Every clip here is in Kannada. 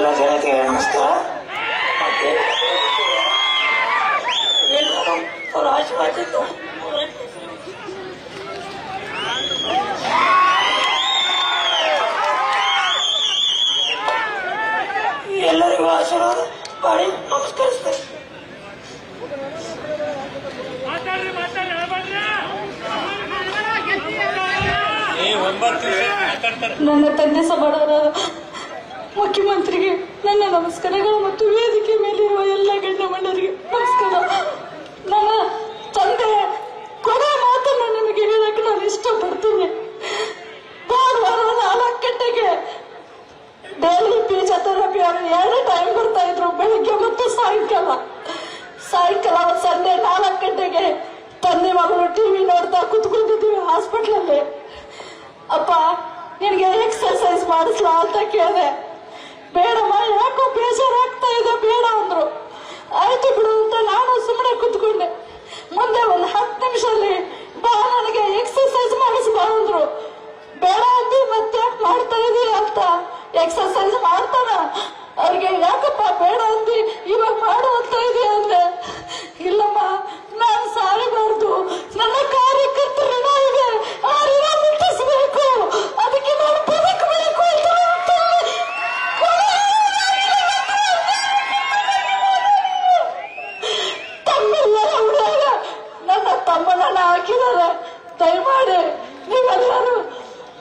ಎಲ್ಲ ಜನತೆಗೆ ನಮಸ್ಕಾರ. ಎಲ್ಲರೂ ಅವರ ಆಶೀರ್ವಾದದಿಂದ ಎಲ್ಲರಿಗೂ ಆಶೀರ್ವಾದ ಮಾಡಿ ನಮಸ್ಕರಿಸ್ತೇನೆ. ನನ್ನ ತಂದೆ ಸಬಡವರ ಮುಖ್ಯಮಂತ್ರಿಗೆ ನನ್ನ ನಮಸ್ಕಾರಗಳು ಮತ್ತು ವೇದಿಕೆ ಮೇಲಿರುವ ಎಲ್ಲ ಗಣ್ಯಮಂಡರಿಗೆ ನಮಸ್ಕಾರ. ನನ್ನ ತಂದೆ ಕೊನೆ ಮಾತನ್ನು ನಿಮಗೆ ಹೇಳಕ್ಕೆ ನಾನು ಇಷ್ಟಪಡ್ತೀನಿ. ಭಾನುವಾರ 4 ಗಂಟೆಗೆ ಡೈಲಿ ಫಿಸಿಯೋಥೆರಪಿ ಅವರು 2 ಟೈಮ್ ಬರ್ತಾ ಇದ್ರು, ಬೆಳಿಗ್ಗೆ ಮತ್ತು ಸಾಯಂಕಾಲ. ಸಂಜೆ 4 ಗಂಟೆಗೆ ತಂದೆ ಮಗಳು ಟಿವಿ ನೋಡ್ತಾ ಕುತ್ಕೊಂಡಿದ್ದೀವಿ ಹಾಸ್ಪಿಟ್ಲಲ್ಲಿ. ಅಪ್ಪ ನಿನಗೆ ಎಕ್ಸರ್ಸೈಸ್ ಮಾಡಿಸ್ಲಾ ಅಂತ ಕೇಳಿದೆ. ಬೇಡಮ್ಮ, ಯಾಕೋ ಬೇಜಾರಾಗ್ತಾ ಇದೆ, ಬೇಡ ಅಂದ್ರು. ಆಯ್ತು ಬಿಡು ಅಂತ ನಾನು ಸುಮ್ಮನೆ ಕುತ್ಕೊಂಡೆ. ಮುಂದೆ ಒಂದು 10 ನಿಮಿಷದಲ್ಲಿ ಬಾ ನನಗೆ ಎಕ್ಸರ್ಸೈಸ್ ಮಾಡಿಸ್ಬಾ ಅಂದ್ರು. ಬೇಡ ಅಂದು ಮತ್ತೆ ಮಾಡ್ತಾ ಇದೀಯ ಅಂತ ಎಕ್ಸರ್ಸೈಸ್ ಮಾಡ್ತಾನ. ಅವ್ರಿಗೆ ಯಾಕಪ್ಪ ಬೇಡ ಅಂದಿ, ಇವಾಗ ಮಾಡು ಅಂತ ಇದೆ ಅಂದೆ. ಇಲ್ಲಮ್ಮ, ನಾನು ಸಾರಬಾರ್ದು, ನನ್ನ ಕಾರ್ಯಕರ್ತರ ಋಣ ಇದೆ, ಆ ಋಣ ಮುಟ್ಟಿಸ್ಬೇಕು, ಅದಕ್ಕೆ ನಾನು ಬದುಕಬೇಕು ಅಂತ ತಮ್ಮೆಲ್ಲರ ಹುಡುಗ ನನ್ನ ತಮ್ಮನನ್ನ ಹಾಕಿದ್ದಾರೆ. ದಯಮಾಡಿ ನೀವೆಲ್ಲರೂ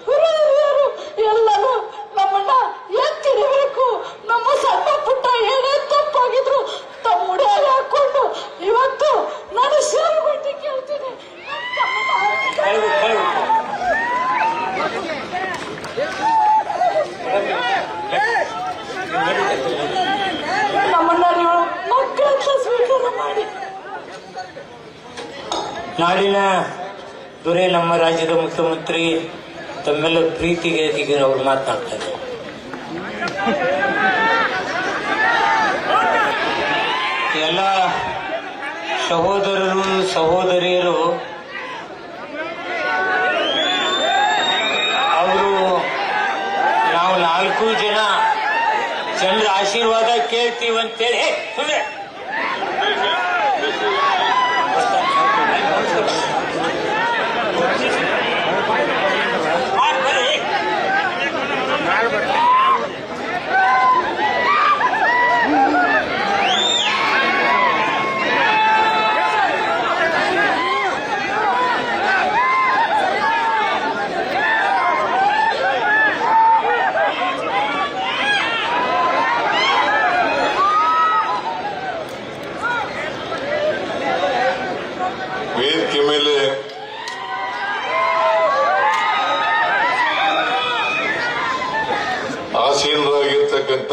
ಹುರಿಯರು ಎಲ್ಲರೂ ನಮ್ಮನ್ನ ಎತ್ತಿಡಬೇಕು. ನಮ್ಮ ಸಣ್ಣ ಪುಟ್ಟ ಏನೇ ತಪ್ಪಾಗಿದ್ರು ತಮ್ಮ ಉಡಿಯಾಗಿ ಹಾಕೊಂಡು ಇವತ್ತು ನಾನು ಸೇರಿಬಿಟ್ಟು ಕೇಳ್ತೀನಿ. ನಮ್ಮನ್ನ ನೀವು ಮಕ್ಕಳಂತ ಸ್ವೀಕಾರ ಮಾಡಿ. ನಾಡಿನ ದೊರೆ ನಮ್ಮ ರಾಜ್ಯದ ಮುಖ್ಯಮಂತ್ರಿ ತಮ್ಮೆಲ್ಲ ಪ್ರೀತಿಗೆ ಹೀಗೆ ಅವರು ಮಾತನಾಡ್ತಾರೆ. ಎಲ್ಲ ಸಹೋದರರು ಸಹೋದರಿಯರು ಅವರು ನಾವು 4 ಜನರ ಆಶೀರ್ವಾದ ಕೇಳ್ತೀವಂತೇಳಿ ಸುಮ್ಮನೆ ವೇದಿಕೆ ಮೇಲೆ ಆಸೀನರಾಗಿರ್ತಕ್ಕಂಥ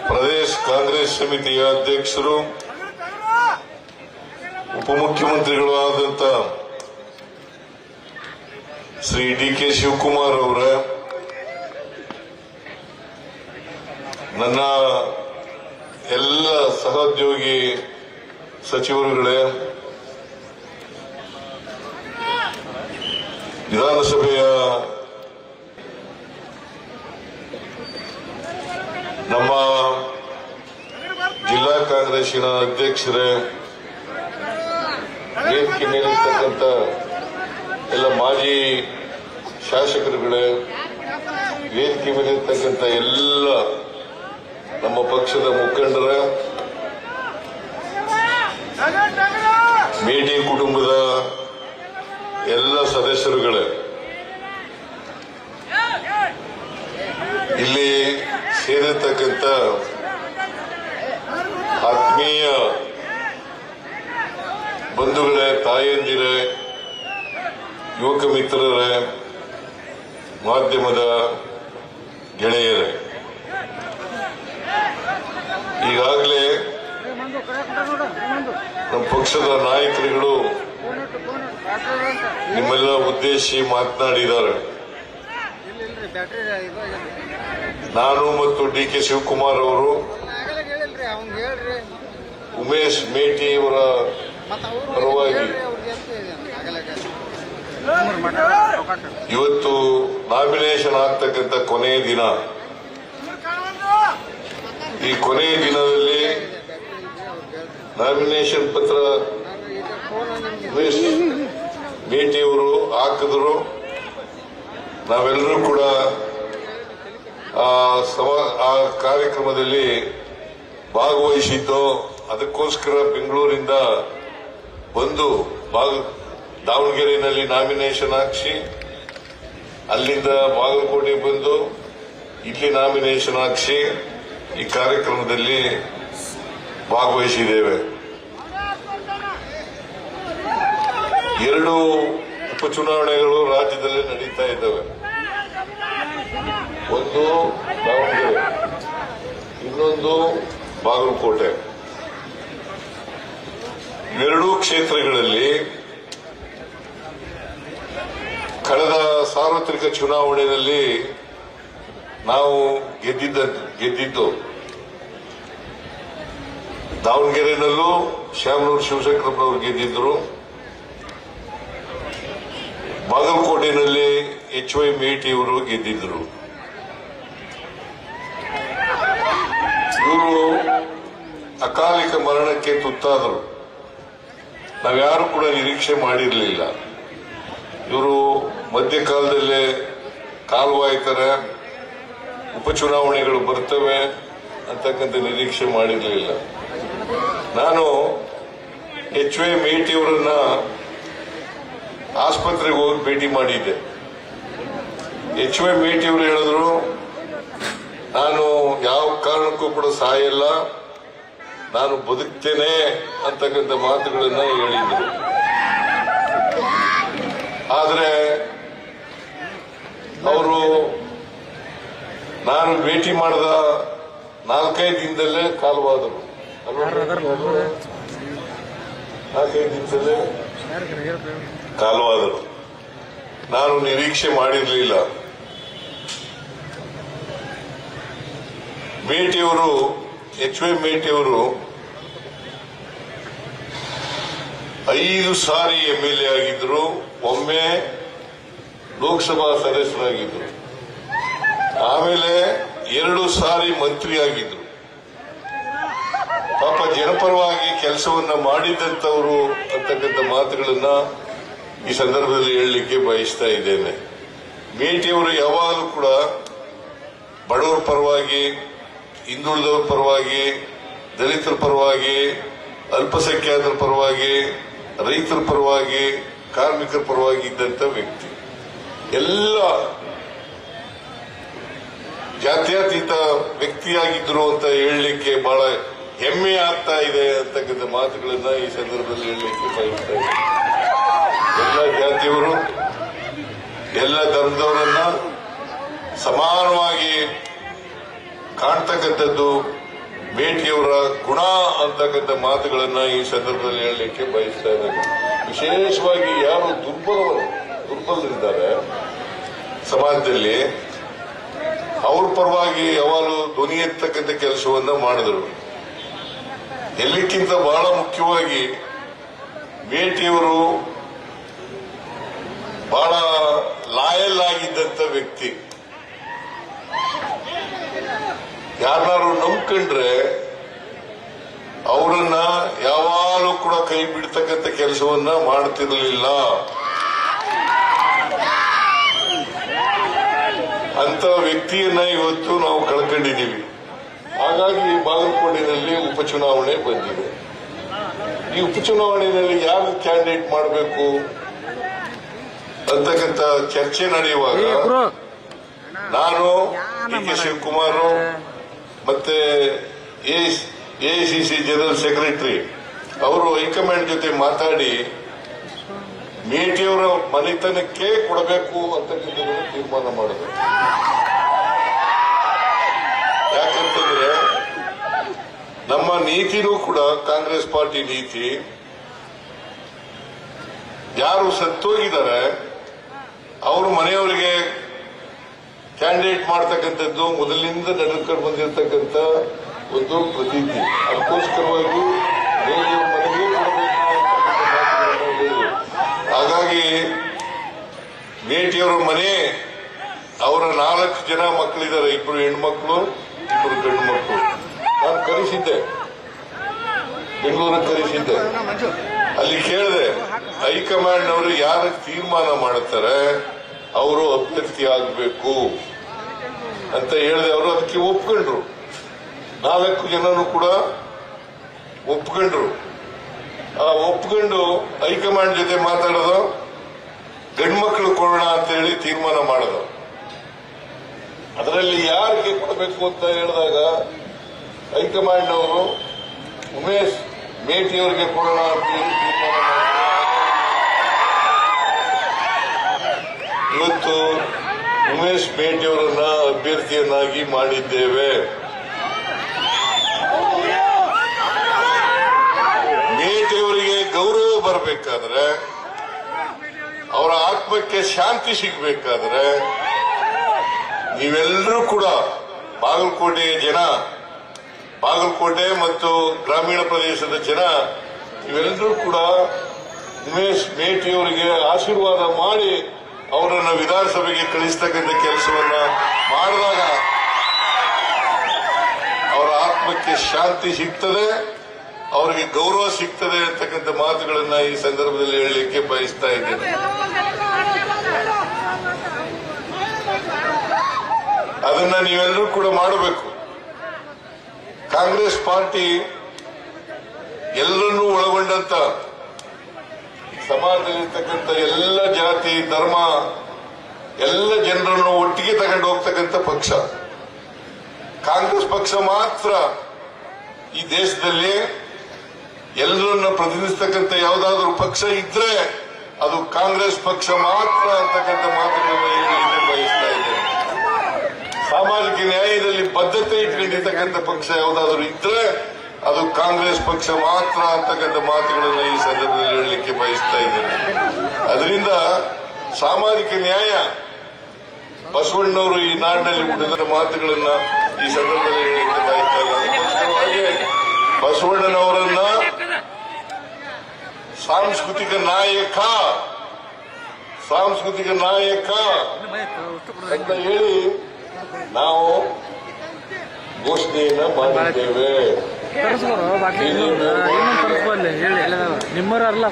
ಪ್ರದೇಶ ಕಾಂಗ್ರೆಸ್ ಸಮಿತಿಯ ಅಧ್ಯಕ್ಷರು, ಉಪಮುಖ್ಯಮಂತ್ರಿಗಳು ಆದಂತ ಶ್ರೀ ಡಿ.ಕೆ. ಶಿವಕುಮಾರ್ ಅವರ, ನನ್ನ ಎಲ್ಲ ಸಹೋದ್ಯೋಗಿ ಸಚಿವರುಗಳೇ, ವಿಧಾನಸಭೆಯ ನಮ್ಮ ಜಿಲ್ಲಾ ಕಾಂಗ್ರೆಸ್ಸಿನ ಅಧ್ಯಕ್ಷರೇ, ವೇದಿಕೆ ಮೇಲಿರ್ತಕ್ಕಂಥ ಎಲ್ಲ ಮಾಜಿ ಶಾಸಕರುಗಳೇ, ವೇದಿಕೆ ಮೇಲಿರ್ತಕ್ಕಂಥ ಎಲ್ಲ ನಮ್ಮ ಪಕ್ಷದ ಮುಖಂಡರ, ಮೇಟಿ ಕುಟುಂಬದ ಎಲ್ಲ ಸದಸ್ಯರುಗಳೇ, ಇಲ್ಲಿ ಸೇರಿರ್ತಕ್ಕಂಥ ಆತ್ಮೀಯ ಬಂಧುಗಳೇ, ತಾಯಂದಿರೇ, ಯುವಕ ಮಿತ್ರರೇ, ಮಾಧ್ಯಮದ ಗೆಳೆಯರೇ, ಈಗಾಗಲೇ ನಮ್ಮ ಪಕ್ಷದ ನಾಯಕರುಗಳು ನಿಮ್ಮೆಲ್ಲ ಉದ್ದೇಶಿಸಿ ಮಾತನಾಡಿದ್ದಾರೆ. ನಾನು ಮತ್ತು ಡಿ.ಕೆ. ಶಿವಕುಮಾರ್ ಅವರು ಉಮೇಶ್ ಮೇಟಿ ಅವರ ಪರವಾಗಿ ಇವತ್ತು ನಾಮಿನೇಷನ್ ಆಗ್ತಕ್ಕಂಥ ಕೊನೆಯ ದಿನ. ಈ ಕೊನೆಯ ದಿನದಲ್ಲಿ ನಾಮಿನೇಷನ್ ಪತ್ರ ಮೇಟಿಯವರು ಹಾಕಿದ್ರು. ನಾವೆಲ್ಲರೂ ಕೂಡ ಆ ಕಾರ್ಯಕ್ರಮದಲ್ಲಿ ಭಾಗವಹಿಸಿದ್ದು. ಅದಕ್ಕೋಸ್ಕರ ಬೆಂಗಳೂರಿಂದ ಬಂದು ದಾವಣಗೆರೆಯಲ್ಲಿ ನಾಮಿನೇಷನ್ ಹಾಕಿಸಿ, ಅಲ್ಲಿಂದ ಬಾಗಲಕೋಟೆ ಬಂದು ಇಲ್ಲಿ ನಾಮಿನೇಷನ್ ಹಾಕಿಸಿ ಈ ಕಾರ್ಯಕ್ರಮದಲ್ಲಿ ಭಾಗವಹಿಸಿದ್ದೇವೆ. 2 ಉಪಚುನಾವಣೆಗಳು ರಾಜ್ಯದಲ್ಲಿ ನಡೀತಾ ಇದ್ದಾವೆ. ಒಂದು ದಾವಣಗೆರೆ, ಇನ್ನೊಂದು ಬಾಗಲಕೋಟೆ. ಎರಡೂ ಕ್ಷೇತ್ರಗಳಲ್ಲಿ ಕಳೆದ ಸಾರ್ವತ್ರಿಕ ಚುನಾವಣೆಯಲ್ಲಿ ನಾವು ಗೆದ್ದಿದ್ದು. ದಾವಣಗೆರೆನಲ್ಲೂ ಶ್ಯಾಮನೂರು ಶಿವಶಂಕರಪ್ಪನವರು ಗೆದ್ದಿದ್ರು. ಬಾಗಲಕೋಟೆಯಲ್ಲಿ HY ಮೇಟಿಯವರು ಗೆದ್ದಿದ್ರು. ಇವರು ಅಕಾಲಿಕ ಮರಣಕ್ಕೆ ತುತ್ತಾದರು. ನಾವ್ಯಾರು ಕೂಡ ನಿರೀಕ್ಷೆ ಮಾಡಿರಲಿಲ್ಲ. ಇವರು ಮಧ್ಯಕಾಲದಲ್ಲೇ ಕಾಲವಾಯ್ತಾರೆ, ಉಪಚುನಾವಣೆಗಳು ಬರ್ತವೆ ಅಂತಕ್ಕಂಥ ನಿರೀಕ್ಷೆ ಮಾಡಿರಲಿಲ್ಲ. ನಾನು HY ಮೇಟಿಯವರನ್ನ ಆಸ್ಪತ್ರೆಗೆ ಹೋಗಿ ಭೇಟಿ ಮಾಡಿದ್ದೆ. HY ಮೇಟಿಯವರು ಹೇಳಿದ್ರು, ನಾನು ಯಾವ ಕಾರಣಕ್ಕೂ ಕೂಡ ಸಾಯಲ್ಲ, ನಾನು ಬದುಕ್ತೇನೆ ಅಂತಕ್ಕಂಥ ಮಾತುಗಳನ್ನ ಹೇಳಿದ್ರು. ಆದರೆ ಅವರು ನಾನು ಭೇಟಿ ಮಾಡಿದ 4-5 ದಿನದಲ್ಲೇ ಕಾಲವಾದರು. 4-5 ದಿನದಲ್ಲೇ ಕಾಲವಾದರು. ನಾನು ನಿರೀಕ್ಷೆ ಮಾಡಿರಲಿಲ್ಲ. ಮೇಟಿಯವರು, HY ಮೇಟಿಯವರು 5 ಸಾರಿ MLA ಆಗಿದ್ರು, ಒಮ್ಮೆ ಲೋಕಸಭಾ ಸದಸ್ಯರಾಗಿದ್ರು, ಆಮೇಲೆ 2 ಸಾರಿ ಮಂತ್ರಿ ಆಗಿದ್ರು. ಪಾಪ ಜನಪರವಾಗಿ ಕೆಲಸವನ್ನ ಮಾಡಿದಂತವರು ಅಂತಕ್ಕಂಥ ಮಾತುಗಳನ್ನ ಈ ಸಂದರ್ಭದಲ್ಲಿ ಹೇಳಲಿಕ್ಕೆ ಬಯಸ್ತಾ ಇದ್ದೇನೆ. ಮೇಟಿಯವರು ಯಾವಾಗಲೂ ಕೂಡ ಬಡವರ ಪರವಾಗಿ, ಹಿಂದುಳಿದವರ ಪರವಾಗಿ, ದಲಿತರ ಪರವಾಗಿ, ಅಲ್ಪಸಂಖ್ಯಾತರ ಪರವಾಗಿ, ರೈತರ ಪರವಾಗಿ, ಕಾರ್ಮಿಕರ ಪರವಾಗಿ ಇದ್ದಂತ ವ್ಯಕ್ತಿ. ಎಲ್ಲ ಜಾತ್ಯತೀತ ವ್ಯಕ್ತಿಯಾಗಿದ್ರು ಅಂತ ಹೇಳಲಿಕ್ಕೆ ಬಹಳ ಹೆಮ್ಮೆ ಆಗ್ತಾ ಇದೆ ಅಂತಕ್ಕಂಥ ಮಾತುಗಳನ್ನ ಈ ಸಂದರ್ಭದಲ್ಲಿ ಹೇಳಲಿಕ್ಕೆ ಬಯಸ್ತಾ ಇದೆ. ಎಲ್ಲ ಜಾತಿಯವರು, ಎಲ್ಲ ಧರ್ಮದವರನ್ನ ಸಮಾನವಾಗಿ ಕಾಣ್ತಕ್ಕಂಥದ್ದು ಮೇಟಿಯವರ ಗುಣ ಅಂತಕ್ಕಂಥ ಮಾತುಗಳನ್ನ ಈ ಸಂದರ್ಭದಲ್ಲಿ ಹೇಳಲಿಕ್ಕೆ ಬಯಸ್ತಾ ಇದ್ದಾರೆ. ವಿಶೇಷವಾಗಿ ಯಾರು ದುರ್ಬಲರಿದ್ದಾರೆ ಸಮಾಜದಲ್ಲಿ, ಅವ್ರ ಪರವಾಗಿ ಯಾವಾಗಲೂ ಧ್ವನಿ ಎತ್ತಕ್ಕಂಥ ಕೆಲಸವನ್ನ ಮಾಡಿದರು. ಎಲ್ಲಕ್ಕಿಂತ ಬಹಳ ಮುಖ್ಯವಾಗಿ ಮೇಟಿಯವರು ಬಹಳ ಲಾಯಲ್ ಆಗಿದ್ದಂತ ವ್ಯಕ್ತಿ. ಯಾರನ್ನಾರು ನಂಬ್ಕೊಂಡ್ರೆ ಅವರನ್ನ ಯಾವಾಗಲೂ ಕೂಡ ಕೈ ಬಿಡ್ತಕ್ಕಂಥ ಕೆಲಸವನ್ನ ಮಾಡ್ತಿರಲಿಲ್ಲ. ಅಂತ ವ್ಯಕ್ತಿಯನ್ನ ಇವತ್ತು ನಾವು ಕಳ್ಕೊಂಡಿದ್ದೀವಿ. ಹಾಗಾಗಿ ಬಾಗಲಕೋಟೆಯಲ್ಲಿ ಉಪಚುನಾವಣೆ ಬಂದಿದೆ. ಈ ಉಪಚುನಾವಣೆಯಲ್ಲಿ ಯಾರು ಕ್ಯಾಂಡಿಡೇಟ್ ಮಾಡಬೇಕು ಅಂತಕ್ಕಂಥ ಚರ್ಚೆ ನಡೆಯುವಾಗ ನಾನು DK ಶಿವಕುಮಾರ್ ಮತ್ತೆ AICC ಜನರಲ್ ಸೆಕ್ರೆಟರಿ ಅವರು ಹೈಕಮಾಂಡ್ ಜೊತೆ ಮಾತಾಡಿ ಮೇಟಿಯವರ ಮನೆತನಕ್ಕೆ ಕೊಡಬೇಕು ಅಂತಕ್ಕಂಥದ್ದನ್ನು ತೀರ್ಮಾನ ಮಾಡಿದ್ರು. ಯಾಕಂತಂದ್ರೆ ನಮ್ಮ ನೀತಿನೂ ಕೂಡ ಕಾಂಗ್ರೆಸ್ ಪಾರ್ಟಿ ನೀತಿ, ಯಾರು ಸತ್ತೋಗಿದ್ದಾರೆ ಅವರು ಮನೆಯವರಿಗೆ ಕ್ಯಾಂಡಿಡೇಟ್ ಮಾಡ್ತಕ್ಕಂಥದ್ದು ಮೊದಲಿನಿಂದ ನಡೆದುಕೊಂಡು ಬಂದಿರತಕ್ಕಂಥ ಒಂದು ಪ್ರತೀತಿ. ಅದಕ್ಕೋಸ್ಕರವಾಗಿ ಮನೆಗೆ ಕೊಡಬೇಕು. ಹಾಗಾಗಿ ಮೇಟಿಯವರ ಮನೆ, ಅವರ 4 ಜನ ಮಕ್ಕಳಿದ್ದಾರೆ, 2 ಹೆಣ್ಮಕ್ಳು 2 ಗಂಡು ಮಕ್ಕಳು. ನಾನು ಕರೆಸಿದ್ದೆ, ಬೆಂಗಳೂರಿಗೆ ಕರೆಸಿದ್ದೆ. ಅಲ್ಲಿ ಕೇಳಿದೆ, ಹೈಕಮಾಂಡ್ ಅವರು ಯಾರು ತೀರ್ಮಾನ ಮಾಡುತ್ತಾರೆ ಅವರು ಅಭ್ಯರ್ಥಿ ಆಗಬೇಕು ಅಂತ ಹೇಳಿದೆ. ಅವರು ಅದಕ್ಕೆ ಒಪ್ಕೊಂಡ್ರು. 4 ಜನನು ಕೂಡ ಒಪ್ಕೊಂಡ್ರು. ಆ ಒಪ್ಕೊಂಡು ಹೈಕಮಾಂಡ್ ಜೊತೆ ಮಾತಾಡೋದು, ಗಂಡ್ಮಕ್ಳು ಕೊಡೋಣ ಅಂತ ಹೇಳಿ ತೀರ್ಮಾನ ಮಾಡೋದು. ಅದರಲ್ಲಿ ಯಾರಿಗೆ ಕೊಡಬೇಕು ಅಂತ ಹೇಳಿದಾಗ ಹೈಕಮಾಂಡ್ ಅವರು ಉಮೇಶ್ ಮೇಟಿಯವರಿಗೆ ಕೊಡೋಣ ಅಂತ ಹೇಳಿ ತೀರ್ಮಾನ ಮಾಡಿದ್ರು. ಇವತ್ತು ಉಮೇಶ್ ಮೇಟಿಯವರನ್ನ ಅಭ್ಯರ್ಥಿಯನ್ನಾಗಿ ಮಾಡಿದ್ದೇವೆ. ಮೇಟಿಯವರಿಗೆ ಗೌರವ ಬರಬೇಕಾದ್ರೆ, ಅವರ ಆತ್ಮಕ್ಕೆ ಶಾಂತಿ ಸಿಗಬೇಕಾದ್ರೆ ನೀವೆಲ್ಲರೂ ಕೂಡ ಬಾಗಲಕೋಟೆಯ ಜನ, ಬಾಗಲಕೋಟೆ ಮತ್ತು ಗ್ರಾಮೀಣ ಪ್ರದೇಶದ ಜನ ಇವೆಲ್ಲರೂ ಕೂಡ ಉಮೇಶ್ ಮೇಟಿಯವರಿಗೆ ಆಶೀರ್ವಾದ ಮಾಡಿ ಅವರನ್ನ ವಿಧಾನಸಭೆಗೆ ಕಳಿಸ್ತಕ್ಕಂಥ ಕೆಲಸವನ್ನ ಮಾಡಿದಾಗ ಅವರ ಆತ್ಮಕ್ಕೆ ಶಾಂತಿ ಸಿಗ್ತದೆ, ಅವರಿಗೆ ಗೌರವ ಸಿಗ್ತದೆ ಅಂತಕ್ಕಂಥ ಮಾತುಗಳನ್ನ ಈ ಸಂದರ್ಭದಲ್ಲಿ ಹೇಳಲಿಕ್ಕೆ ಬಯಸ್ತಾ ಇದ್ದೇನೆ. ಅದನ್ನ ನೀವೆಲ್ಲರೂ ಕೂಡ ಮಾಡಬೇಕು. ಕಾಂಗ್ರೆಸ್ ಪಾರ್ಟಿ ಎಲ್ಲರನ್ನೂ ಒಳಗೊಂಡಂತ ಸಮಾಜದಲ್ಲಿರ್ತಕ್ಕಂಥ ಎಲ್ಲ ಜಾತಿ ಧರ್ಮ ಎಲ್ಲ ಜನರನ್ನು ಒಟ್ಟಿಗೆ ತಗೊಂಡು ಹೋಗ್ತಕ್ಕಂಥ ಪಕ್ಷ. ಕಾಂಗ್ರೆಸ್ ಪಕ್ಷ ಮಾತ್ರ ಈ ದೇಶದಲ್ಲಿ ಎಲ್ಲರನ್ನ ಪ್ರತಿನಿಧಿಸ್ತಕ್ಕಂಥ ಯಾವುದಾದ್ರೂ ಪಕ್ಷ ಇದ್ರೆ ಅದು ಕಾಂಗ್ರೆಸ್ ಪಕ್ಷ ಮಾತ್ರ ಅಂತಕ್ಕಂಥ ಮಾತುಗಳನ್ನು ಹೇಳಲಿಕ್ಕೆ ಬಯಸ್ತಾ ಇದ್ದೇನೆ. ಸಾಮಾಜಿಕ ನ್ಯಾಯದಲ್ಲಿ ಬದ್ಧತೆ ಇಟ್ಕೊಂಡಿರ್ತಕ್ಕಂಥ ಪಕ್ಷ ಯಾವುದಾದ್ರೂ ಇದ್ರೆ ಅದು ಕಾಂಗ್ರೆಸ್ ಪಕ್ಷ ಮಾತ್ರ ಅಂತಕ್ಕಂಥ ಮಾತುಗಳನ್ನು ಈ ಸಂದರ್ಭದಲ್ಲಿ ಹೇಳಲಿಕ್ಕೆ ಬಯಸ್ತಾ ಇದ್ದೇನೆ. ಅದರಿಂದ ಸಾಮಾಜಿಕ ನ್ಯಾಯ ಬಸವಣ್ಣವರು ಈ ನಾಡಿನಲ್ಲಿ ಹುಟ್ಟಿದ ಮಾತುಗಳನ್ನ ಈ ಸಂದರ್ಭದಲ್ಲಿ ಹೇಳಲಿಕ್ಕೆ ಬಯಸ್ತಾ ಇದ್ದಾರೆ. ಅದಕ್ಕೋಸ್ಕರವಾಗಿ ಬಸವಣ್ಣನವರನ್ನ ಸಾಂಸ್ಕೃತಿಕ ನಾಯಕ ಅಂತ ಹೇಳಿ ನಾವು ಘೋಷಣೆಯನ್ನ ಮಾಡಿದ್ದೇವೆ.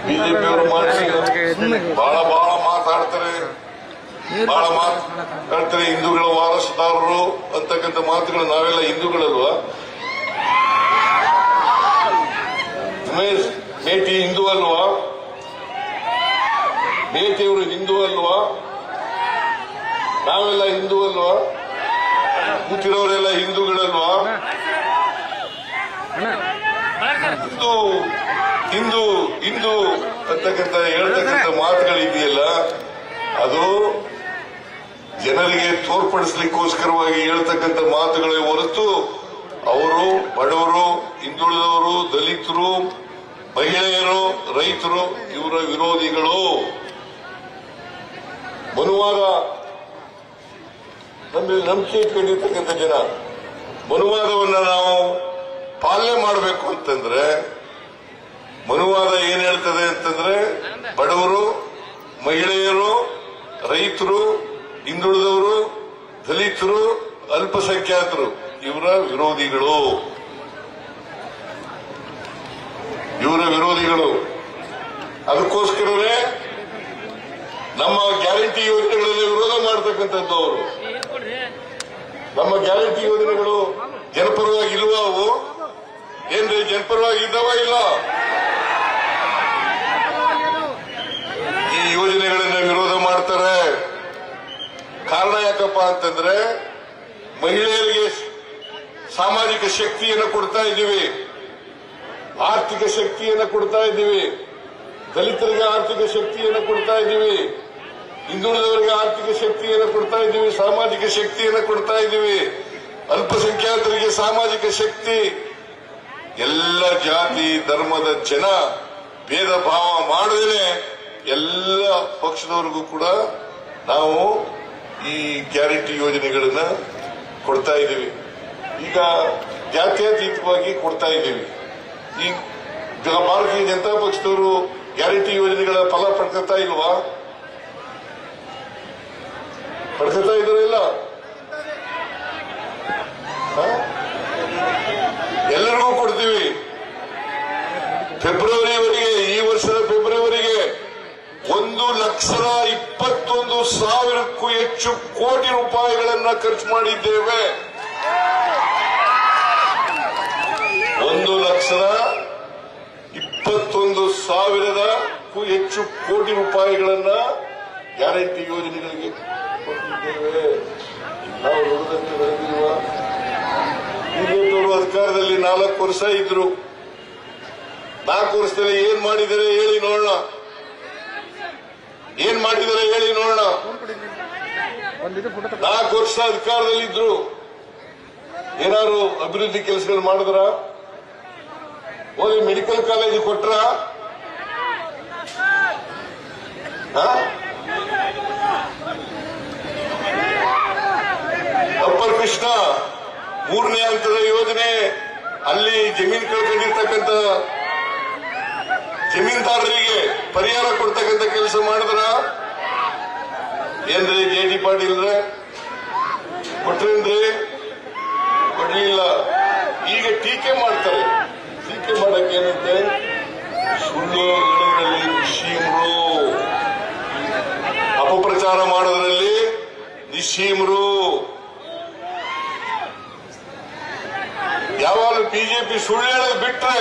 ಬಿಜೆಪಿಯವರು ಬಹಳ ಮಾತಾಡ್ತಾರೆ, ಹಿಂದೂಗಳ ವಾರಸುದಾರರು ಅಂತಕ್ಕಂಥ ಮಾತುಗಳು. ನಾವೆಲ್ಲ ಹಿಂದೂಗಳಲ್ವಾ? ಉಮೇಶ್ ಮೇಟಿ ಹಿಂದೂ ಅಲ್ವಾ? ಮೇಟಿಯವರು ಹಿಂದೂ ಅಲ್ವಾ? ನಾವೆಲ್ಲ ಹಿಂದೂ ಅಲ್ವಾ? ಕೂತಿರೋರೆಲ್ಲ ಹಿಂದೂಗಳಲ್ವಾ? ಹಿಂದೂ ಅಂತಕ್ಕಂಥ ಹೇಳ್ತಕ್ಕಂಥ ಮಾತುಗಳಿದೆಯಲ್ಲ, ಅದು ಜನರಿಗೆ ತೋರ್ಪಡಿಸ್ಲಿಕ್ಕೋಸ್ಕರವಾಗಿ ಹೇಳ್ತಕ್ಕಂಥ ಮಾತುಗಳೇ ಹೊರತು ಅವರು ಬಡವರು, ಹಿಂದುಳಿದವರು, ದಲಿತರು, ಮಹಿಳೆಯರು, ರೈತರು ಇವರ ವಿರೋಧಿಗಳು. ಮನುವಾದ ನಮ್ಮಲ್ಲಿ ನಂಬಿಕೆ ಇಟ್ಕೊಂಡಿರ್ತಕ್ಕಂಥ ಜನ, ಮನುವಾದವನ್ನ ನಾವು ಪಾಲನೆ ಮಾಡಬೇಕು ಅಂತಂದ್ರೆ, ಮನುವಾದ ಏನ್ ಹೇಳ್ತದೆ ಅಂತಂದ್ರೆ ಬಡವರು, ಮಹಿಳೆಯರು, ರೈತರು, ಹಿಂದುಳಿದವರು, ದಲಿತರು, ಅಲ್ಪಸಂಖ್ಯಾತರು ಇವರ ವಿರೋಧಿಗಳು. ಅದಕ್ಕೋಸ್ಕರವೇ ನಮ್ಮ ಗ್ಯಾರಂಟಿ ಯೋಜನೆಗಳಲ್ಲಿ ವಿರೋಧ ಮಾಡತಕ್ಕಂಥದ್ದು ಅವರು. ನಮ್ಮ ಗ್ಯಾರಂಟಿ ಯೋಜನೆಗಳು ಜನಪರವಾಗಿ ಇಲ್ವಾ? ಅವು ಏನ್ರಿ ಜನಪರವಾಗಿ ಇದ್ದಾವ? ಇಲ್ಲ. ಈ ಯೋಜನೆಗಳನ್ನ ವಿರೋಧ ಮಾಡ್ತಾರೆ. ಕಾರಣ ಯಾಕಪ್ಪ ಅಂತಂದ್ರೆ, ಮಹಿಳೆಯರಿಗೆ ಸಾಮಾಜಿಕ ಶಕ್ತಿಯನ್ನು ಕೊಡ್ತಾ ಇದ್ದೀವಿ, ಆರ್ಥಿಕ ಶಕ್ತಿಯನ್ನು ಕೊಡ್ತಾ ಇದ್ದೀವಿ, ದಲಿತರಿಗೆ ಆರ್ಥಿಕ ಶಕ್ತಿಯನ್ನು ಕೊಡ್ತಾ ಇದ್ದೀವಿ, ಹಿಂದುಳಿದವರಿಗೆ ಆರ್ಥಿಕ ಶಕ್ತಿಯನ್ನು ಕೊಡ್ತಾ ಇದ್ದೀವಿ, ಸಾಮಾಜಿಕ ಶಕ್ತಿಯನ್ನು ಕೊಡ್ತಾ ಇದ್ದೀವಿ, ಅಲ್ಪಸಂಖ್ಯಾತರಿಗೆ ಸಾಮಾಜಿಕ ಶಕ್ತಿ. ಎಲ್ಲ ಜಾತಿ ಧರ್ಮದ ಜನ ಭೇದ ಭಾವ ಮಾಡದೇನೆ ಎಲ್ಲ ಪಕ್ಷದವರಿಗೂ ಕೂಡ ನಾವು ಈ ಗ್ಯಾರಂಟಿ ಯೋಜನೆಗಳನ್ನ ಕೊಡ್ತಾ ಇದ್ದೀವಿ. ಈಗ ಜಾತ್ಯತೀತವಾಗಿ ಕೊಡ್ತಾ ಇದ್ದೀವಿ. ಈ ಭಾರತೀಯ ಜನತಾ ಪಕ್ಷದವರು ಗ್ಯಾರಂಟಿ ಯೋಜನೆಗಳ ಫಲ ಪಡ್ಕೊತಾ ಇಲ್ವಾ? ಪಡ್ಕೊತಾ ಇದ್ರಿಲ್ಲ? ಎಲ್ಲರಿಗೂ ಕೊಡ್ತೀವಿ. ಫೆಬ್ರವರಿವರೆಗೆ, ಈ ವರ್ಷದ ಫೆಬ್ರವರಿಗೆ 1,21,000ಕ್ಕೂ ಹೆಚ್ಚು ಕೋಟಿ ರೂಪಾಯಿಗಳನ್ನ ಖರ್ಚು ಮಾಡಿದ್ದೇವೆ. 1,21,000ಕ್ಕೂ ಹೆಚ್ಚು ಕೋಟಿ ರೂಪಾಯಿಗಳನ್ನ ಗ್ಯಾರಂಟಿ ಯೋಜನೆಗಳಿಗೆ ಕೊಟ್ಟಿದ್ದೇವೆ. ನಾವು ನೋಡಿದಂತೆ ಬೆಳೆದಿರುವ ಬಿಜೆಪಿಯವರು ಅಧಿಕಾರದಲ್ಲಿ 4 ವರ್ಷ ಇದ್ರು. 4 ವರ್ಷದಲ್ಲಿ ಏನ್ ಮಾಡಿದರೆ ಹೇಳಿ ನೋಡೋಣ. ಏನ್ ಮಾಡಿದರೆ ಹೇಳಿ ನೋಡೋಣ. 4 ವರ್ಷ ಅಧಿಕಾರದಲ್ಲಿ ಇದ್ರು. ಏನಾದ್ರು ಅಭಿವೃದ್ಧಿ ಕೆಲಸಗಳು ಮಾಡಿದ್ರ? ಹೋಗಿ ಮೆಡಿಕಲ್ ಕಾಲೇಜ್ ಕೊಟ್ರ? ಅಪ್ಪರ್ ಕೃಷ್ಣ 3ನೇ ಹಂತದ ಯೋಜನೆ, ಅಲ್ಲಿ ಜಮೀನು ಕಳ್ಕೊಂಡಿರ್ತಕ್ಕಂಥ ಜಮೀನ್ದಾರರಿಗೆ ಪರಿಹಾರ ಕೊಡ್ತಕ್ಕಂಥ ಕೆಲಸ ಮಾಡಿದ್ರ? ಏನ್ರಿ ಜೆ.ಡಿ. ಪಾಟೀಲ್ರೆ, ಕೊಟ್ರೇನ್ರಿ? ಕೊಡ್ಲಿಲ್ಲ. ಈಗ ಟೀಕೆ ಮಾಡ್ತಾರೆ. ಟೀಕೆ ಮಾಡಕ್ಕೆ ಏನಂತೆ? ಸುಳ್ಳು ಹೇಳೋದ್ರಲ್ಲಿ ನಿಶ್ಚೀಮರು, ಅಪಪ್ರಚಾರ ಮಾಡೋದ್ರಲ್ಲಿ ನಿಶ್ಚೀಮರು. ಯಾವಾಗ ಬಿಜೆಪಿ ಸುಳ್ಳು ಹೇಳೋದು ಬಿಟ್ರೆ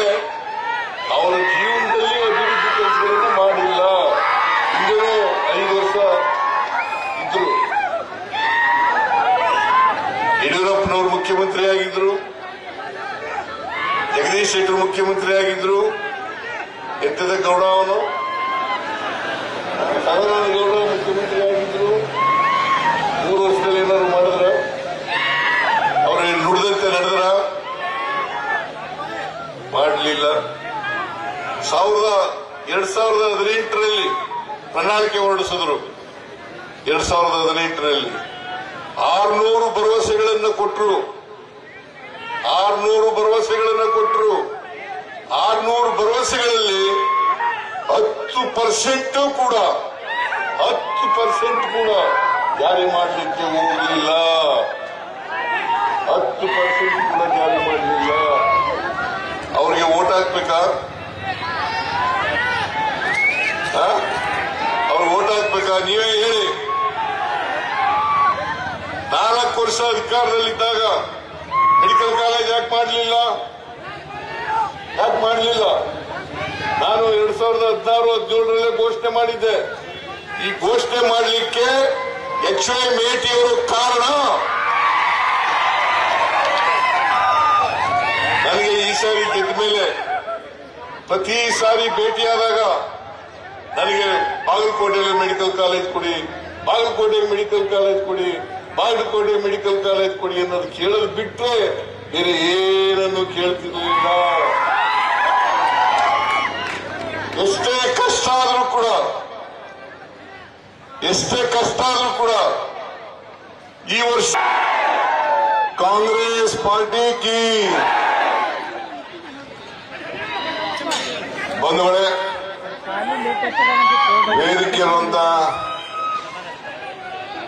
ಅವರ ಜೀವನದಲ್ಲಿ ಅಭಿವೃದ್ಧಿ ಕೆಲಸಗಳನ್ನು ಮಾಡಿಲ್ಲ. ಹಿಂದೆ 5 ವರ್ಷ ಇದ್ರು. ಯಡಿಯೂರಪ್ಪನವರು ಮುಖ್ಯಮಂತ್ರಿ ಆಗಿದ್ರು, ಜಗದೀಶ್ ಶೆಟ್ಟರ್ ಮುಖ್ಯಮಂತ್ರಿ ಆಗಿದ್ರು. ಎಂತದ ಗೌಡ ಅವನು ಸದಾನಂದ ಗೌಡ ಮುಖ್ಯಮಂತ್ರಿ ಆಗಿದ್ರು. 3 ವರ್ಷದಲ್ಲಿ ಏನಾದ್ರು ಮಾಡಿದ್ರ? ಅವ್ರ ನುಡಿದಂತೆ ನಡೆದ್ರ? ಮಾಡಲಿಲ್ಲ. 2018ರಲ್ಲಿ ಪ್ರಣಾಳಿಕೆ ಹೊರಡಿಸಿದ್ರು. 2018ರಲ್ಲಿ 600 ಭರವಸೆಗಳನ್ನು ಕೊಟ್ಟರು. 600 ಭರವಸೆಗಳನ್ನು ಕೊಟ್ಟರು. 600 ಭರವಸೆಗಳಲ್ಲಿ 10% ಕೂಡ ಜಾರಿ ಮಾಡಲಿಕ್ಕೆ ಹೋಗಲಿಲ್ಲ. 10% ಕೂಡ ಜಾರಿ ಮಾಡಲಿಲ್ಲ. ಅವರಿಗೆ ವೋಟ್ ಹಾಕ್ಬೇಕಾ? ಅವ್ರಿಗೆ ವೋಟ್ ಹಾಕ್ಬೇಕಾ? ನೀವೇ ಹೇಳಿ. 4 ವರ್ಷ ಅಧಿಕಾರದಲ್ಲಿದ್ದಾಗ ಮೆಡಿಕಲ್ ಕಾಲೇಜ್ ಯಾಕೆ ಮಾಡಲಿಲ್ಲ? ನಾನು 2016-17 ಘೋಷಣೆ ಮಾಡಿದ್ದೆ. ಈ ಘೋಷಣೆ ಮಾಡಲಿಕ್ಕೆ ಎಚ್.ವೈ. ಮೇಟಿಯವರು ಕಾರಣ. ನನಗೆ ಈ ಸಾರಿ ಗೆದ್ದ ಮೇಲೆ ಪ್ರತಿ ಸಾರಿ ಭೇಟಿಯಾದಾಗ ನನಗೆ ಬಾಗಲಕೋಟೆಯಲ್ಲಿ ಮೆಡಿಕಲ್ ಕಾಲೇಜ್ ಕೊಡಿ, ಬಾಗಲಕೋಟೆ ಮೆಡಿಕಲ್ ಕಾಲೇಜ್ ಕೊಡಿ, ಬಾಗಲಕೋಟೆ ಮೆಡಿಕಲ್ ಕಾಲೇಜ್ ಕೊಡಿ ಅನ್ನೋದು ಕೇಳೋದು ಬಿಟ್ರೆ ಬೇರೆ ಏನನ್ನು ಕೇಳ್ತಿರ್ಲಿಲ್ಲ. ಎಷ್ಟೇ ಕಷ್ಟ ಆದ್ರೂ ಕೂಡ ಈ ವರ್ಷ ಕಾಂಗ್ರೆಸ್ ಪಾರ್ಟಿ ಕಿ ಬಂಧುಗಳೇ, ವೇದಿಕೆ ಇರುವಂತ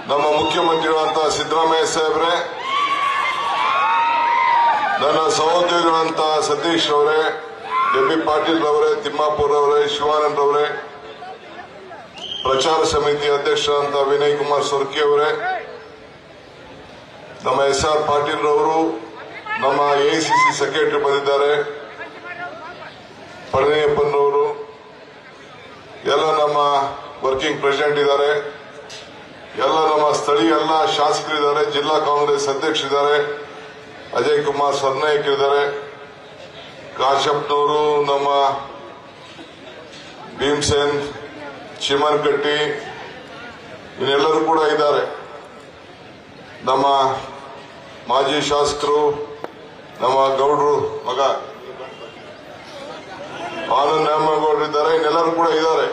ನಮ್ಮ ಮುಖ್ಯಮಂತ್ರಿಗಳಂತ ಸಿದ್ದರಾಮಯ್ಯ ಸಾಹೇಬ್ರೆ, ನನ್ನ ಸಹೋದ್ಯೋಗಿಗಳಂತ ಸತೀಶ್ ಅವರೇ, ಎಂ.ಬಿ. ಪಾಟೀಲ್ ಅವರೇ, ತಿಮ್ಮಾಪುರ್ ಅವರೇ, ಶಿವಾನಂದ್ ಅವರೇ, ಪ್ರಚಾರ ಸಮಿತಿ ಅಧ್ಯಕ್ಷರಂತ ವಿನಯ್ ಕುಮಾರ್ ಸೊರ್ಕಿ ಅವರೇ, ನಮ್ಮ ಎಸ್.ಆರ್. ಪಾಟೀಲ್ ಅವರು, ನಮ್ಮ ಎಐಸಿಸಿ ಸೆಕ್ರೆಟರಿ ಬಂದಿದ್ದಾರೆ, ಪಳನಿಯಪ್ಪನವರು, ಎಲ್ಲ ನಮ್ಮ ವರ್ಕಿಂಗ್ ಪ್ರೆಸಿಡೆಂಟ್ ಇದ್ದಾರೆ, ಎಲ್ಲ ನಮ್ಮ ಸ್ಥಳೀಯ ಎಲ್ಲ ಶಾಸಕರಿದ್ದಾರೆ, ಜಿಲ್ಲಾ ಕಾಂಗ್ರೆಸ್ ಅಧ್ಯಕ್ಷರಿದ್ದಾರೆ, ಅಜಯ್ ಕುಮಾರ್ ಸರ್ನಾಯಕ್ ಇದ್ದಾರೆ, ಕಾಶಪ್ಪನವರು, ನಮ್ಮ ಭೀಮಸೇನ್, ಚಿಮನ್ಕಟ್ಟಿ, ಇನ್ನೆಲ್ಲರೂ ಕೂಡ ಇದ್ದಾರೆ. ನಮ್ಮ ಮಾಜಿ ಶಾಸಕರು, ನಮ್ಮ ಗೌಡ್ರು ಮಗ ಆನಂದ್ ನ್ಯಾಮಗೌಡರು ಇದ್ದಾರೆ, ಇನ್ನೆಲ್ಲರೂ ಕೂಡ ಇದ್ದಾರೆ.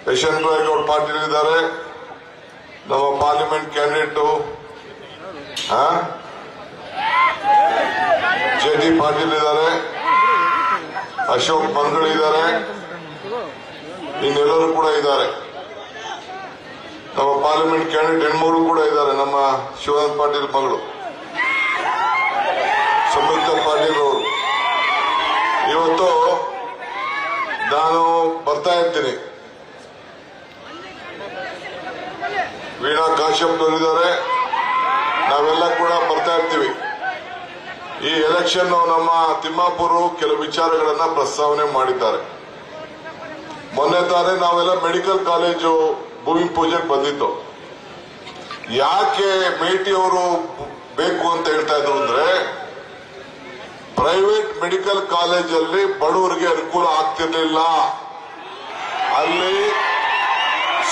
ಯಶವಂತ ರಾಯಗೌಡ ಪಾಟೀಲ್ ಇದ್ದಾರೆ, ನಮ್ಮ ಪಾರ್ಲಿಮೆಂಟ್ ಕ್ಯಾಂಡಿಡೇಟು ಜೆ.ಡಿ. ಪಾಟೀಲ್ ಇದ್ದಾರೆ, ಅಶೋಕ್ ಮನ್ಗಳು ಇದ್ದಾರೆ, ಇನ್ನೆಲ್ಲರೂ ಕೂಡ ಇದ್ದಾರೆ. ನಮ್ಮ ಪಾರ್ಲಿಮೆಂಟ್ ಕ್ಯಾಂಡಿಡೇಟ್ ಹೆಣ್ಮಗಳು ಕೂಡ ಇದ್ದಾರೆ. ನಮ್ಮ ಶಿವಾನಂದ ಪಾಟೀಲ್ ಮಗಳು ಸಂಯುಕ್ತ ಪಾಟೀಲ್ ಅವರು. ಇವತ್ತು ನಾನು ಬರ್ತಾ ಇರ್ತೀನಿ. ವೀಣಾ ಕಾಶ್ಯಪ್ ಅವರಿದ್ದಾರೆ, ನಾವೆಲ್ಲ ಕೂಡ ಬರ್ತಾ ಇರ್ತೀವಿ. ಈ ಎಲೆಕ್ಷನ್ ನಮ್ಮ ತಿಮ್ಮಾಪುರ ಕೆಲವು ವಿಚಾರಗಳನ್ನ ಪ್ರಸ್ತಾವನೆ ಮಾಡಿದ್ದಾರೆ. ಮೊನ್ನೆ ತಾನೇ ನಾವೆಲ್ಲ ಮೆಡಿಕಲ್ ಕಾಲೇಜು ಭೂಮಿ ಪೂಜೆಗೆ ಬಂದಿದ್ದು. ಯಾಕೆ ಮೇಟಿ ಅವರು ಬೇಕು ಅಂತ ಹೇಳ್ತಾ ಇದ್ರು ಅಂದ್ರೆ, ಪ್ರೈವೇಟ್ ಮೆಡಿಕಲ್ ಕಾಲೇಜಲ್ಲಿ ಬಡವರಿಗೆ ಅನುಕೂಲ ಆಗ್ತಿರ್ಲಿಲ್ಲ. ಅಲ್ಲಿ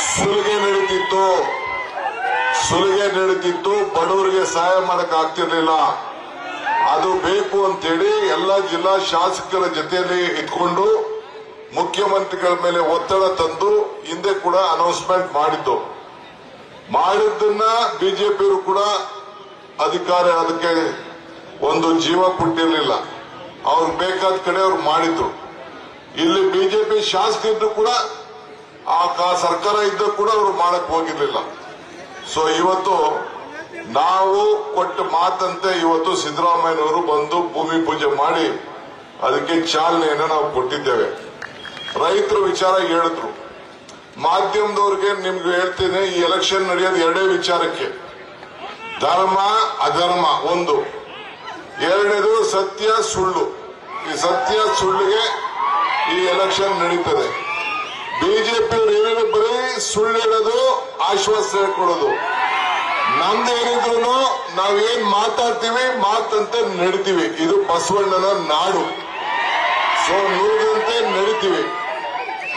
ಸುಲಿಗೆ ನಡೀತಿತ್ತು, ಬಡವರಿಗೆ ಸಹಾಯ ಮಾಡಕ್ ಆಗ್ತಿರ್ಲಿಲ್ಲ. ಅದು ಬೇಕು ಅಂತೇಳಿ ಎಲ್ಲ ಜಿಲ್ಲಾ ಶಾಸಕರ ಜೊತೆಯಲ್ಲಿ ಇಟ್ಕೊಂಡು ಮುಖ್ಯಮಂತ್ರಿಗಳ ಮೇಲೆ ಒತ್ತಡ ತಂದು ಹಿಂದೆ ಕೂಡ ಅನೌನ್ಸ್ಮೆಂಟ್ ಮಾಡಿದ್ದನ್ನ ಬಿಜೆಪಿಯವರು ಕೂಡ ಅಧಿಕಾರ ಅದಕ್ಕೆ ಒಂದು ಜೀವ ಕೊಟ್ಟಿರಲಿಲ್ಲ. ಅವ್ರಿಗೆ ಬೇಕಾದ ಕಡೆ ಅವ್ರು ಮಾಡಿದ್ರು. ಇಲ್ಲಿ ಬಿಜೆಪಿ ಶಾಸಕರಿದ್ದು ಕೂಡ ಆ ಸರ್ಕಾರ ಇದ್ದ ಕೂಡ ಅವರು ಮಾಡಕ್ ಹೋಗಿರ್ಲಿಲ್ಲ. ಸೊ ಇವತ್ತು ನಾವು ಕೊಟ್ಟ ಮಾತಂತೆ ಇವತ್ತು ಸಿದ್ದರಾಮಯ್ಯನವರು ಬಂದು ಭೂಮಿ ಪೂಜೆ ಮಾಡಿ ಅದಕ್ಕೆ ಚಾಲನೆಯನ್ನು ನಾವು ಕೊಟ್ಟಿದ್ದೇವೆ. ರೈತರ ವಿಚಾರ ಹೇಳಿದ್ರು. ಮಾಧ್ಯಮದವ್ರಿಗೆ ನಿಮ್ಗೆ ಹೇಳ್ತೇನೆ, ಈ ಎಲೆಕ್ಷನ್ ನಡೆಯೋದು ಎರಡೇ ವಿಚಾರಕ್ಕೆ: ಧರ್ಮ ಅಧರ್ಮ ಒಂದು, ಎರಡನೇದು ಸತ್ಯ ಸುಳ್ಳು. ಈ ಸತ್ಯ ಸುಳ್ಳಿಗೆ ಈ ಎಲೆಕ್ಷನ್ ನಡೀತದೆ. ಬಿಜೆಪಿ ಏನೇನು ಬರೀ ಸುಳ್ಳು ಹೇಳೋದು, ಆಶ್ವಾಸನೆ ಕೊಡೋದು. ನಮ್ದೇನಿದ್ರು ನಾವೇನ್ ಮಾತಾಡ್ತೀವಿ ಮಾತಂತೆ ನಡಿತೀವಿ. ಇದು ಬಸವಣ್ಣನ ನಾಡು. ಸೊ ನುಡಿದಂತೆ ನಡಿತೀವಿ.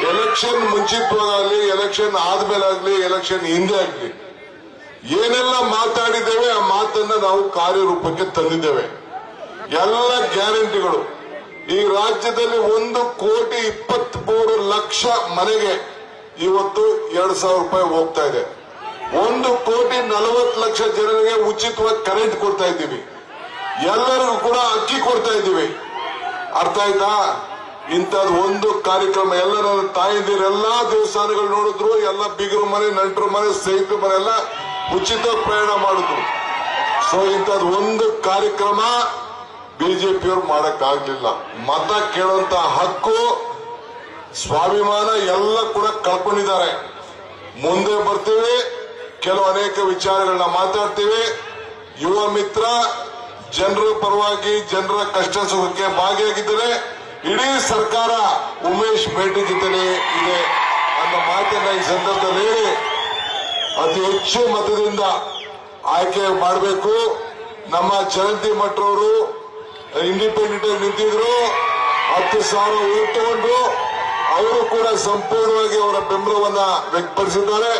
ಎಲೆಕ್ಷನ್ ಮುಂಚಿತವಾಗಲಿ, ಎಲೆಕ್ಷನ್ ಆದ್ಮೇಲಾಗ್ಲಿ, ಎಲೆಕ್ಷನ್ ಹಿಂದೆ ಆಗ್ಲಿ, ಏನೆಲ್ಲ ಮಾತಾಡಿದ್ದೇವೆ ಆ ಮಾತನ್ನ ನಾವು ಕಾರ್ಯರೂಪಕ್ಕೆ ತಂದಿದ್ದೇವೆ. ಎಲ್ಲ ಗ್ಯಾರಂಟಿಗಳು ಈ ರಾಜ್ಯದಲ್ಲಿ 1,23,00,000 ಮನೆಗೆ ಇವತ್ತು 2,000 ರೂಪಾಯಿ ಹೋಗ್ತಾ ಇದೆ. 1,40,00,000 ಜನರಿಗೆ ಉಚಿತವಾಗಿ ಕರೆಂಟ್ ಕೊಡ್ತಾ ಇದ್ದೀವಿ. ಎಲ್ಲರಿಗೂ ಕೂಡ ಅಕ್ಕಿ ಕೊಡ್ತಾ ಇದ್ದೀವಿ. ಅರ್ಥ ಆಯ್ತಾ? ಇಂಥದ್ದು ಒಂದು ಕಾರ್ಯಕ್ರಮ. ಎಲ್ಲ ನನ್ನ ತಾಯಂದಿರೆಲ್ಲಾ ದೇವಸ್ಥಾನಗಳು ನೋಡಿದ್ರು, ಎಲ್ಲ ಬೀಗರ ಮನೆ, ನಂಟರ ಮನೆ, ಸ್ನೇಹಿತರ ಮನೆ ಎಲ್ಲ ಉಚಿತ ಪ್ರಯಾಣ ಮಾಡಿದ್ರು. ಸೊ ಇಂಥದ್ದು ಒಂದು ಕಾರ್ಯಕ್ರಮ ಬಿಜೆಪಿಯವರು ಮಾಡಕ್ಕಾಗ್ಲಿಲ್ಲ. ಮತ ಕೇಳುವಂತ ಹಕ್ಕು, ಸ್ವಾಭಿಮಾನ ಎಲ್ಲ ಕೂಡ ಕಳ್ಕೊಂಡಿದ್ದಾರೆ. ಮುಂದೆ ಬರ್ತೀವಿ, ಕೆಲವು ಅನೇಕ ವಿಚಾರಗಳನ್ನ ಮಾತಾಡ್ತೀವಿ. ಯುವ ಮಿತ್ರ ಜನರ ಪರವಾಗಿ, ಜನರ ಕಷ್ಟ ಸುಖಕ್ಕೆ ಭಾಗಿಯಾಗಿದ್ದಾರೆ. ಇಡೀ ಸರ್ಕಾರ ಉಮೇಶ್ ಭೇಟಿ ಜೊತೆನೆ ಇದೆ ಅನ್ನೋ ಮಾತನ್ನ ಈ ಸಂದರ್ಭದಲ್ಲಿ ಹೇಳಿ ಅತಿ ಹೆಚ್ಚು ಮತದಿಂದ ಆಯ್ಕೆ ಮಾಡಬೇಕು. ನಮ್ಮ ಜಯಂತಿ ಮಠರವರು ಇಂಡಿಪೆಂಡೆಂಟ್ ಆಗಿ ನಿಂತಿದ್ರು, 10,000 ಓಟ್ ತಗೊಂಡ್ರು. ಅವರು ಕೂಡ ಸಂಪೂರ್ಣವಾಗಿ ಅವರ ಬೆಂಬಲವನ್ನ ವ್ಯಕ್ತಪಡಿಸಿದ್ದಾರೆ.